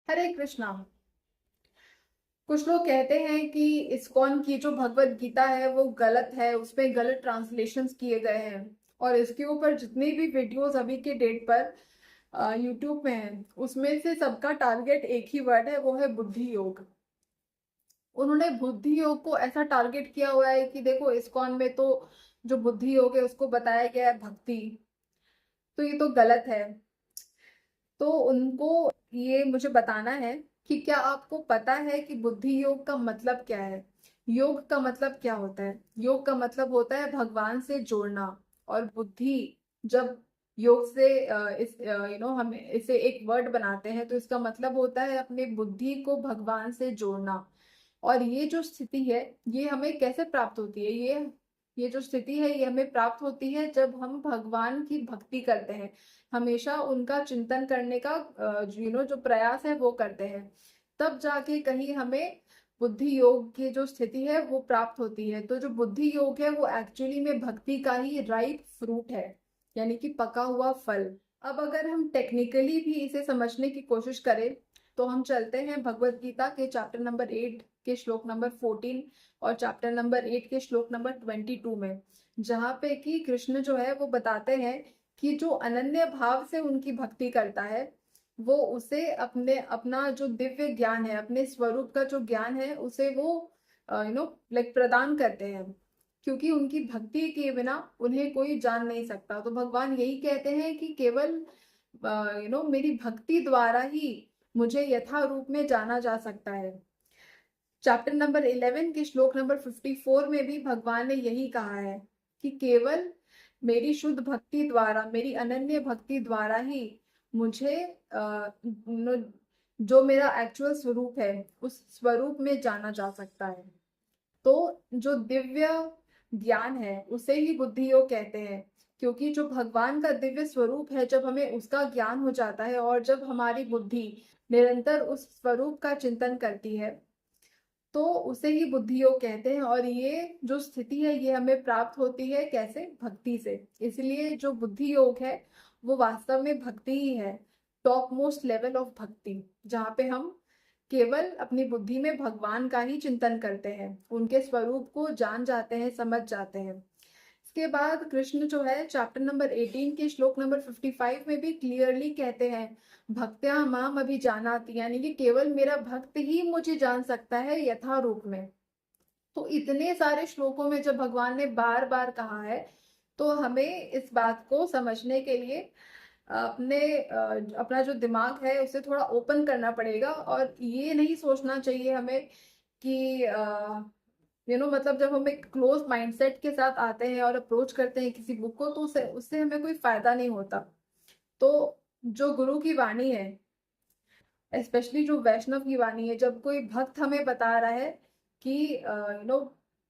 हरे कृष्णा। कुछ लोग कहते हैं कि इस्कॉन की जो भगवत गीता है वो गलत है, उसमें गलत ट्रांसलेशंस किए गए हैं। और इसके ऊपर जितनी भी वीडियोस अभी के डेट पर यूट्यूब में है, उसमें से सबका टारगेट एक ही वर्ड है, वो है बुद्धि योग। उन्होंने बुद्धि योग को ऐसा टारगेट किया हुआ है कि देखो, इस्कॉन में तो जो बुद्धि योग है उसको बताया गया है भक्ति, तो ये तो गलत है। तो उनको ये मुझे बताना है कि क्या आपको पता है कि बुद्धि योग का मतलब क्या है। योग का मतलब क्या होता है? योग का मतलब होता है भगवान से जोड़ना। और बुद्धि, जब योग से इस हम इसे एक वर्ड बनाते हैं तो इसका मतलब होता है अपने बुद्धि को भगवान से जोड़ना। और ये जो स्थिति है, ये हमें कैसे प्राप्त होती है? ये जो स्थिति है ये हमें प्राप्त होती है जब हम भगवान की भक्ति करते हैं, हमेशा उनका चिंतन करने का जो प्रयास है वो करते हैं। तब जाके कहीं हमें बुद्धि योग की जो स्थिति है वो प्राप्त होती है। तो जो बुद्धि योग है वो एक्चुअली में भक्ति का ही राइट फ्रूट है, यानी कि पका हुआ फल। अब अगर हम टेक्निकली भी इसे समझने की कोशिश करें तो हम चलते हैं भगवत गीता के चैप्टर नंबर 8 के श्लोक नंबर 14 और चैप्टर नंबर 8 के श्लोक नंबर 22 में, जहाँ पे कि कृष्ण जो है वो बताते हैं कि जो अनन्य भाव से उनकी भक्ति करता है वो उसे अपने अपना जो दिव्य ज्ञान है, अपने स्वरूप का जो ज्ञान है उसे वो प्रदान करते हैं। क्योंकि उनकी भक्ति के बिना उन्हें कोई जान नहीं सकता। तो भगवान यही कहते हैं कि केवल मेरी भक्ति द्वारा ही मुझे यथा रूप में जाना जा सकता है। चैप्टर नंबर 11 के श्लोक नंबर 54 में भी भगवान ने यही कहा है कि केवल मेरी शुद्ध भक्ति द्वारा, मेरी अनन्य भक्ति द्वारा ही मुझे जो मेरा एक्चुअल स्वरूप है उस स्वरूप में जाना जा सकता है। तो जो दिव्य ज्ञान है उसे ही बुद्धि योग कहते हैं। क्योंकि जो भगवान का दिव्य स्वरूप है, जब हमें उसका ज्ञान हो जाता है और जब हमारी बुद्धि निरंतर उस स्वरूप का चिंतन करती है तो उसे ही बुद्धि योग कहते हैं। और ये जो स्थिति है ये हमें प्राप्त होती है कैसे? भक्ति से। इसलिए जो बुद्धि योग है वो वास्तव में भक्ति ही है, टॉप मोस्ट लेवल ऑफ भक्ति, जहाँ पे हम केवल अपनी बुद्धि में भगवान का ही चिंतन करते हैं, उनके स्वरूप को जान जाते हैं, समझ जाते हैं। इसके बाद कृष्ण जो है चैप्टर नंबर 18 के श्लोक नंबर 55 में भी क्लियरली कहते हैं, भक्त्या माम अभिजानाति, यानी कि केवल मेरा भक्त ही मुझे जान सकता है यथा रूप में। तो इतने सारे श्लोकों में जब भगवान ने बार बार कहा है तो हमें इस बात को समझने के लिए अपना जो दिमाग है उसे थोड़ा ओपन करना पड़ेगा। और ये नहीं सोचना चाहिए हमें कि मतलब जब हम एक क्लोज माइंडसेट के साथ आते हैं और अप्रोच करते हैं किसी बुक को तो उससे उससे हमें कोई फायदा नहीं होता। तो जो गुरु की वाणी है, स्पेशली जो वैष्णव की वाणी है, जब कोई भक्त हमें बता रहा है कि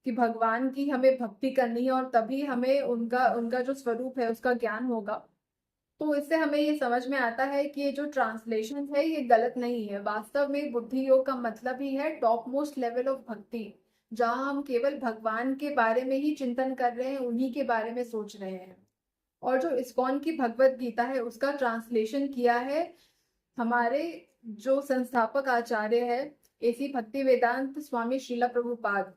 कि भगवान की हमें भक्ति करनी है और तभी हमें उनका उनका जो स्वरूप है उसका ज्ञान होगा, तो इससे हमें ये समझ में आता है कि ये जो ट्रांसलेशन है ये गलत नहीं है। वास्तव में बुद्धि योग का मतलब ही है टॉप मोस्ट लेवल ऑफ भक्ति, जहाँ हम केवल भगवान के बारे में ही चिंतन कर रहे हैं, उन्हीं के बारे में सोच रहे हैं। और जो इस्कॉन की भगवत गीता है उसका ट्रांसलेशन किया है हमारे जो संस्थापक आचार्य है, एसी भक्ति वेदांत स्वामी श्रीला प्रभुपाद।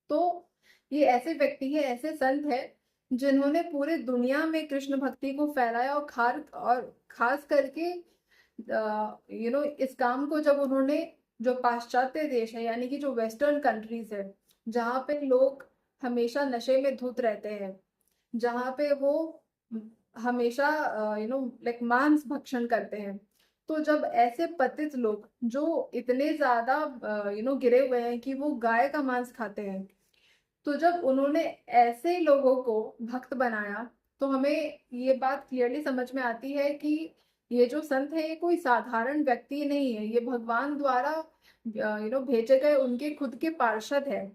तो ये ऐसे व्यक्ति है, ऐसे संत है जिन्होंने पूरे दुनिया में कृष्ण भक्ति को फैलाया। और खास करके इस काम को जब उन्होंने, जो पाश्चात्य देश है यानी कि जो वेस्टर्न कंट्रीज है, जहाँ पे लोग हमेशा नशे में धुत रहते हैं, जहाँ पे वो हमेशा मांस भक्षण करते हैं, तो जब ऐसे पतित लोग जो इतने ज्यादा गिरे हुए हैं कि वो गाय का मांस खाते हैं, तो जब उन्होंने ऐसे लोगों को भक्त बनाया तो हमें ये बात क्लियरली समझ में आती है कि ये जो संत है ये कोई साधारण व्यक्ति नहीं है, ये भगवान द्वारा भेजे गए उनके खुद के पार्षद है।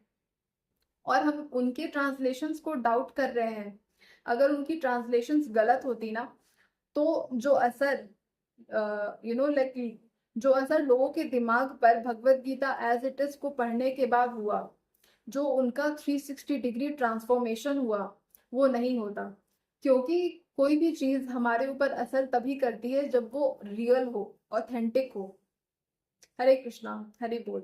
और हम उनके ट्रांसलेशंस को डाउट कर रहे हैं। अगर उनकी ट्रांसलेशंस गलत होती ना, तो जो असर जो असर लोगों के दिमाग पर Bhagavad Gita as it is को पढ़ने के बाद हुआ, जो उनका 360 डिग्री ट्रांसफॉर्मेशन हुआ, वो नहीं होता। क्योंकि कोई भी चीज हमारे ऊपर असर तभी करती है जब वो रियल हो, ऑथेंटिक हो। हरे कृष्णा, हरि बोल।